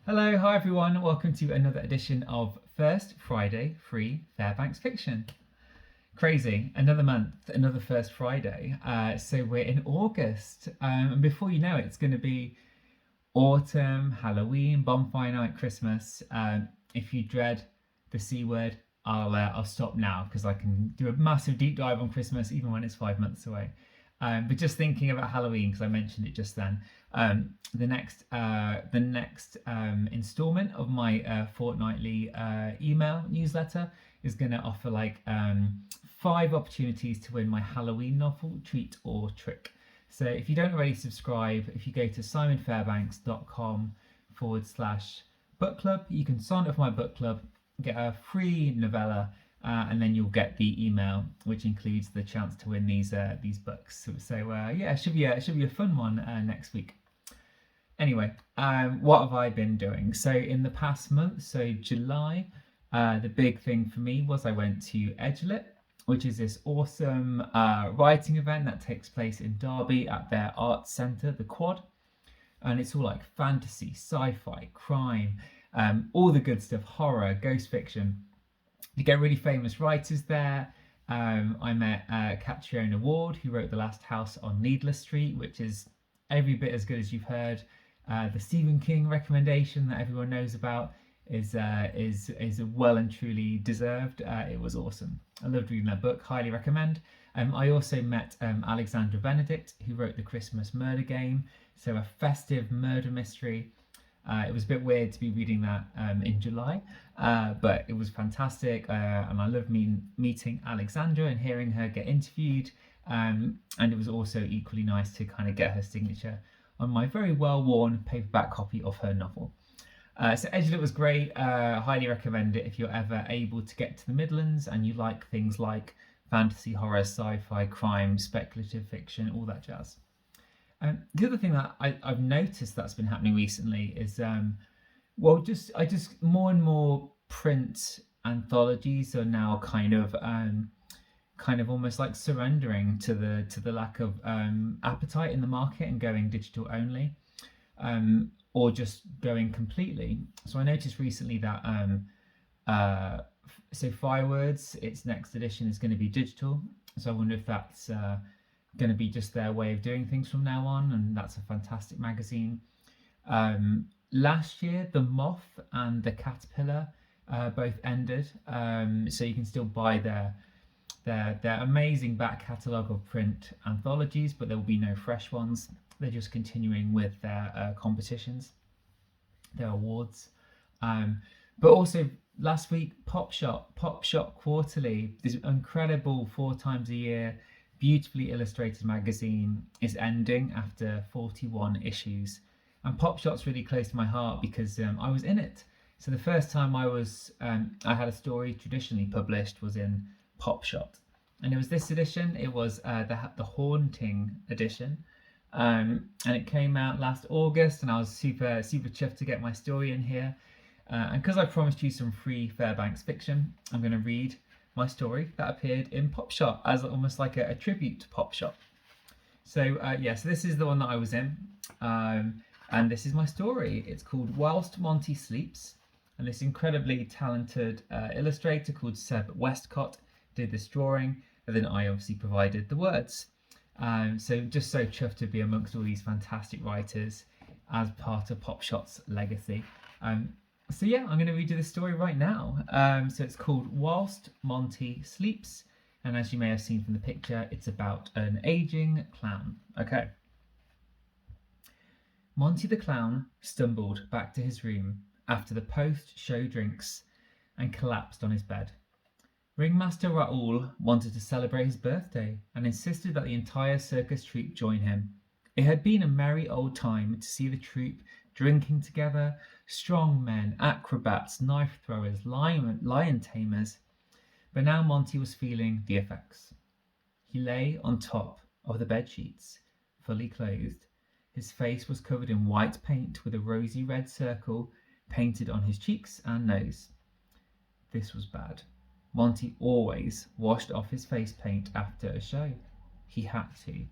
Hello, hi everyone. Welcome to another edition of First Friday Free Fairbanks Fiction. Crazy, another month, another First Friday. So we're in August, and before you know it, it's going to be autumn, Halloween, bonfire night, Christmas. If you dread the C word, I'll stop now because I can do a massive deep dive on Christmas even when it's 5 months away. But just thinking about Halloween, because I mentioned it just then, the next installment of my fortnightly email newsletter is going to offer 5 opportunities to win my Halloween novel, treat or trick. So if you don't already subscribe, if you go to simonfairbanks.com/book club, you can sign up for my book club, get a free novella, and then you'll get the email, which includes the chance to win these books. So yeah, it should be a fun one next week. Anyway, what have I been doing? So in the past month, so July, the big thing for me was I went to Edgelit, which is this awesome writing event that takes place in Derby at their arts centre, the Quad. And it's all like fantasy, sci-fi, crime, all the good stuff, horror, ghost fiction. You get really famous writers there. I met Catriona Ward, who wrote The Last House on Needless Street, which is every bit as good as you've heard. The Stephen King recommendation that everyone knows about is well and truly deserved. It was awesome. I loved reading that book. Highly recommend. I also met Alexandra Benedict, who wrote The Christmas Murder Game, so a festive murder mystery. It was a bit weird to be reading that in July, but it was fantastic, and I loved meeting Alexandra and hearing her get interviewed, and it was also equally nice to kind of get her signature on my very well-worn paperback copy of her novel. So Edgelit was great. Highly recommend it if you're ever able to get to the Midlands and you like things like fantasy, horror, sci-fi, crime, speculative fiction, all that jazz. The other thing that I've noticed that's been happening recently is, just more and more print anthologies are now kind of almost like surrendering to the lack of appetite in the market and going digital only, or just going completely. So I noticed recently that so Firewords, its next edition is going to be digital. So I wonder if that's going to be just their way of doing things from now on, and that's a fantastic magazine. Last year, The Moth and The Caterpillar both ended, so you can still buy their amazing back catalogue of print anthologies, but there will be no fresh ones. They're just continuing with their competitions, their awards. But also last week, Popshot Quarterly, this incredible 4 times a year, beautifully illustrated magazine, is ending after 41 issues. And Popshot's really close to my heart because I was in it. So the first time I had a story traditionally published was in Popshot, and it was this edition. It was the Haunting edition, and it came out last August, and I was super chuffed to get my story in here. And because I promised you some free Fairbanks fiction, I'm going to read my story that appeared in Popshot as almost like a tribute to Popshot. So so this is the one that I was in, and this is my story. It's called Whilst Monty Sleeps, and this incredibly talented illustrator called Seb Westcott did this drawing, and then I obviously provided the words. So just so chuffed to be amongst all these fantastic writers as part of Popshot's legacy. So yeah, I'm going to read you the story right now. So it's called Whilst Monty Sleeps, and as you may have seen from the picture, it's about an aging clown. Okay. Monty the clown stumbled back to his room after the post-show drinks and collapsed on his bed. Ringmaster Raoul wanted to celebrate his birthday and insisted that the entire circus troupe join him. It had been a merry old time to see the troupe drinking together, strong men, acrobats, knife throwers, lion tamers. But now Monty was feeling the effects. He lay on top of the bed sheets, fully clothed. His face was covered in white paint with a rosy red circle painted on his cheeks and nose. This was bad. Monty always washed off his face paint after a show. He had to,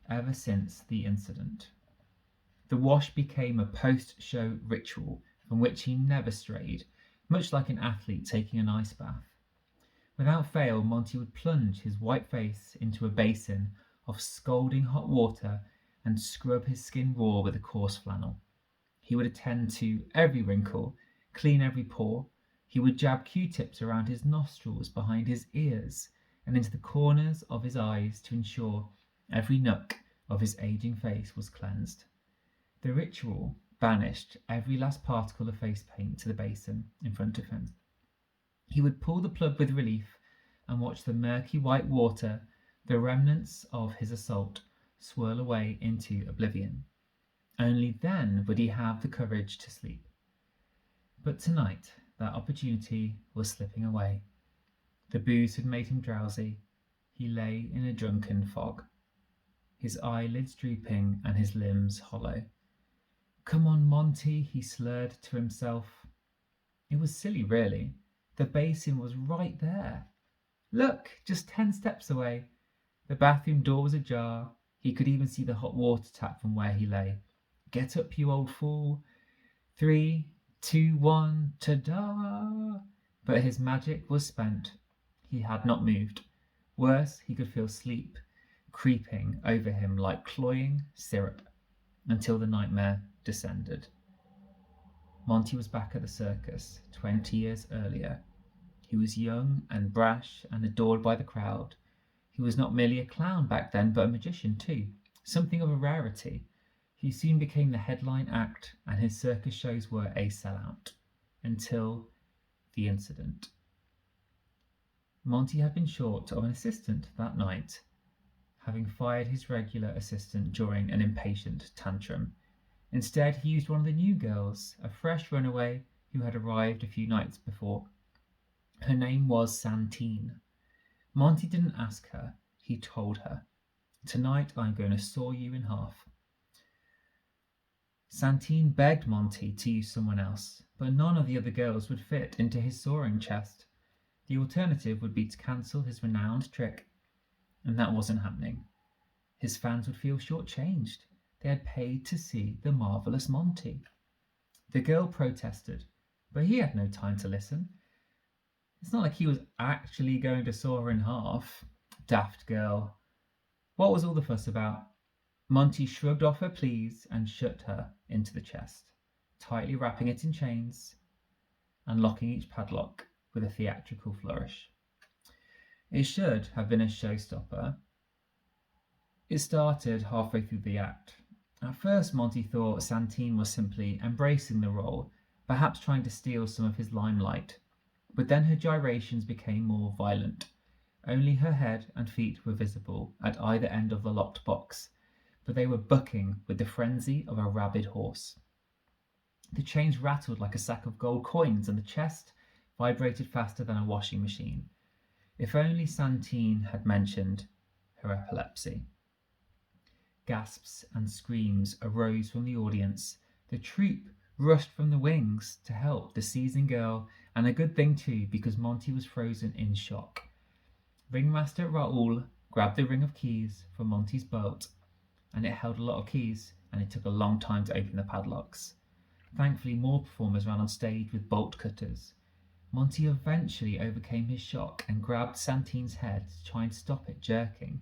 ever since the incident. The wash became a post-show ritual from which he never strayed, much like an athlete taking an ice bath. Without fail, Monty would plunge his white face into a basin of scalding hot water and scrub his skin raw with a coarse flannel. He would attend to every wrinkle, clean every pore. He would jab Q-tips around his nostrils, behind his ears, and into the corners of his eyes to ensure every nook of his aging face was cleansed. The ritual banished every last particle of face paint to the basin in front of him. He would pull the plug with relief and watch the murky white water, the remnants of his assault, swirl away into oblivion. Only then would he have the courage to sleep. But tonight, that opportunity was slipping away. The booze had made him drowsy. He lay in a drunken fog, his eyelids drooping and his limbs hollow. "Come on, Monty," he slurred to himself. It was silly, really. The basin was right there. Look, just 10 steps away. The bathroom door was ajar. He could even see the hot water tap from where he lay. "Get up, you old fool. 3, 2, 1, ta-da!" But his magic was spent. He had not moved. Worse, he could feel sleep creeping over him like cloying syrup until the nightmare descended. Monty was back at the circus 20 years earlier. He was young and brash and adored by the crowd. He was not merely a clown back then, but a magician too, something of a rarity. He soon became the headline act, and his circus shows were a sellout. Until the incident. Monty had been short of an assistant that night, having fired his regular assistant during an impatient tantrum. Instead, he used one of the new girls, a fresh runaway who had arrived a few nights before. Her name was Santine. Monty didn't ask her, he told her. "Tonight I'm going to saw you in half." Santine begged Monty to use someone else, but none of the other girls would fit into his soaring chest. The alternative would be to cancel his renowned trick, and that wasn't happening. His fans would feel shortchanged. They had paid to see the marvellous Monty. The girl protested, but he had no time to listen. It's not like he was actually going to saw her in half. Daft girl. What was all the fuss about? Monty shrugged off her pleas and shut her into the chest, tightly wrapping it in chains and locking each padlock with a theatrical flourish. It should have been a showstopper. It started halfway through the act. At first, Monty thought Santine was simply embracing the role, perhaps trying to steal some of his limelight. But then her gyrations became more violent. Only her head and feet were visible at either end of the locked box, but they were bucking with the frenzy of a rabid horse. The chains rattled like a sack of gold coins, and the chest vibrated faster than a washing machine. If only Santine had mentioned her epilepsy. Gasps and screams arose from the audience. The troupe rushed from the wings to help the seizing girl, and a good thing too, because Monty was frozen in shock. Ringmaster Raoul grabbed the ring of keys from Monty's belt, and it held a lot of keys, and it took a long time to open the padlocks. Thankfully, more performers ran on stage with bolt cutters. Monty eventually overcame his shock and grabbed Santine's head to try and stop it jerking.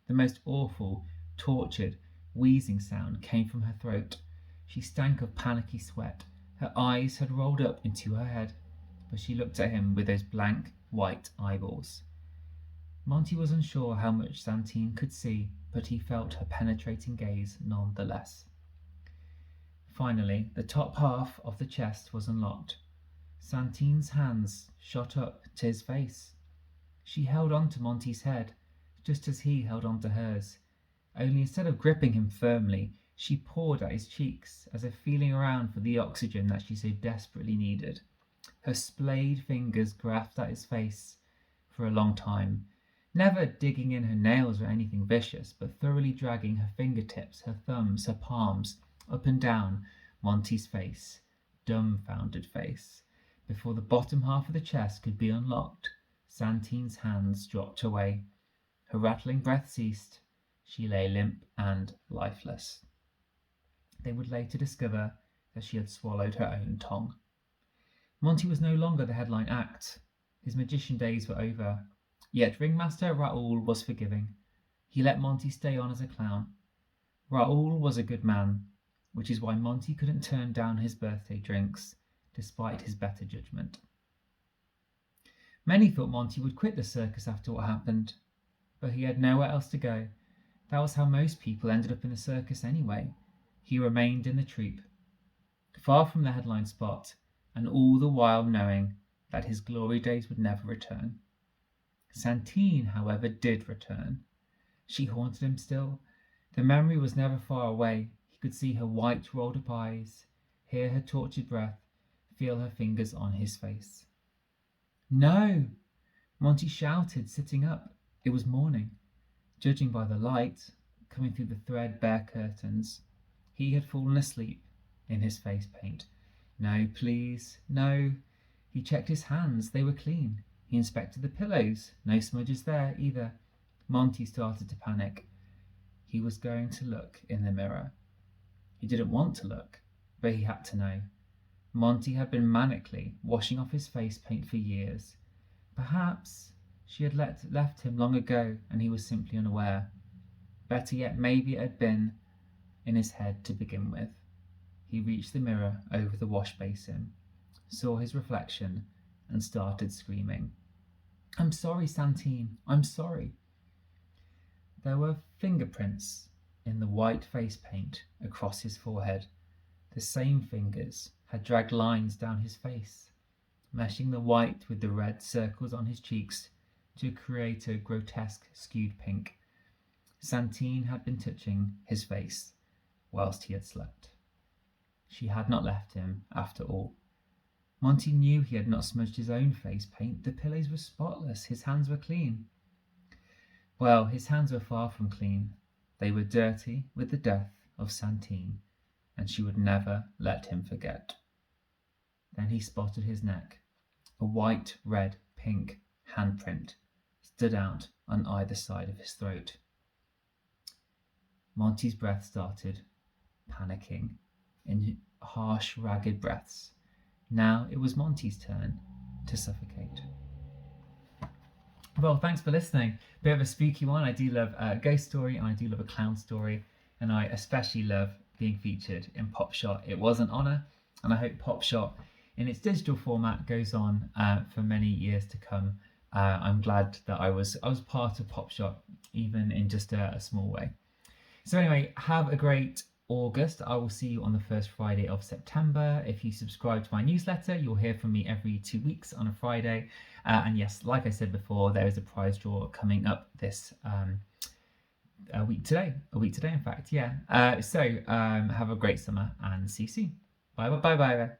The most awful, tortured, wheezing sound came from her throat. She stank of panicky sweat. Her eyes had rolled up into her head, but she looked at him with those blank, white eyeballs. Monty was unsure how much Santine could see, but he felt her penetrating gaze nonetheless. Finally, the top half of the chest was unlocked. Santine's hands shot up to his face. She held on to Monty's head, just as he held on to hers. Only instead of gripping him firmly, she pawed at his cheeks, as if feeling around for the oxygen that she so desperately needed. Her splayed fingers grasped at his face for a long time, never digging in her nails or anything vicious, but thoroughly dragging her fingertips, her thumbs, her palms up and down Monty's face, dumbfounded face. Before the bottom half of the chest could be unlocked, Santine's hands dropped away. Her rattling breath ceased. She lay limp and lifeless. They would later discover that she had swallowed her own tongue. Monty was no longer the headline act. His magician days were over. Yet Ringmaster Raoul was forgiving. He let Monty stay on as a clown. Raoul was a good man, which is why Monty couldn't turn down his birthday drinks, despite his better judgment. Many thought Monty would quit the circus after what happened, but he had nowhere else to go. That was how most people ended up in the circus anyway. He remained in the troupe, far from the headline spot, and all the while knowing that his glory days would never return. Santine, however, did return. She haunted him still. The memory was never far away. He could see her white, rolled-up eyes, hear her tortured breath, feel her fingers on his face. No! Monty shouted, sitting up. It was morning. Judging by the light coming through the threadbare curtains, he had fallen asleep in his face paint. No, please, no. He checked his hands. They were clean. He inspected the pillows. No smudges there either. Monty started to panic. He was going to look in the mirror. He didn't want to look, but he had to know. Monty had been manically washing off his face paint for years. Perhaps she had left him long ago and he was simply unaware. Better yet, maybe it had been in his head to begin with. He reached the mirror over the wash basin, saw his reflection, and started screaming. I'm sorry, Santine, I'm sorry. There were fingerprints in the white face paint across his forehead. The same fingers had dragged lines down his face, meshing the white with the red circles on his cheeks to create a grotesque skewed pink. Santine had been touching his face whilst he had slept. She had not left him after all. Monty knew he had not smudged his own face paint. The pillows were spotless. His hands were clean. Well, his hands were far from clean. They were dirty with the death of Santine, and she would never let him forget. Then he spotted his neck. A white, red, pink handprint stood out on either side of his throat. Monty's breath started, panicking, in harsh, ragged breaths. Now it was Monty's turn to suffocate. Well, thanks for listening. Bit of a spooky one. I do love a ghost story and I do love a clown story, and I especially love being featured in Popshot. It was an honour, and I hope Popshot in its digital format goes on for many years to come. I'm glad that I was part of Popshot, even in just a small way. So anyway, have a great August. I will see you on the first Friday of September. If you subscribe to my newsletter, you'll hear from me every 2 weeks on a Friday. And yes, like I said before, there is a prize draw coming up this a week today, in fact. Yeah. So have a great summer and see you soon. Bye.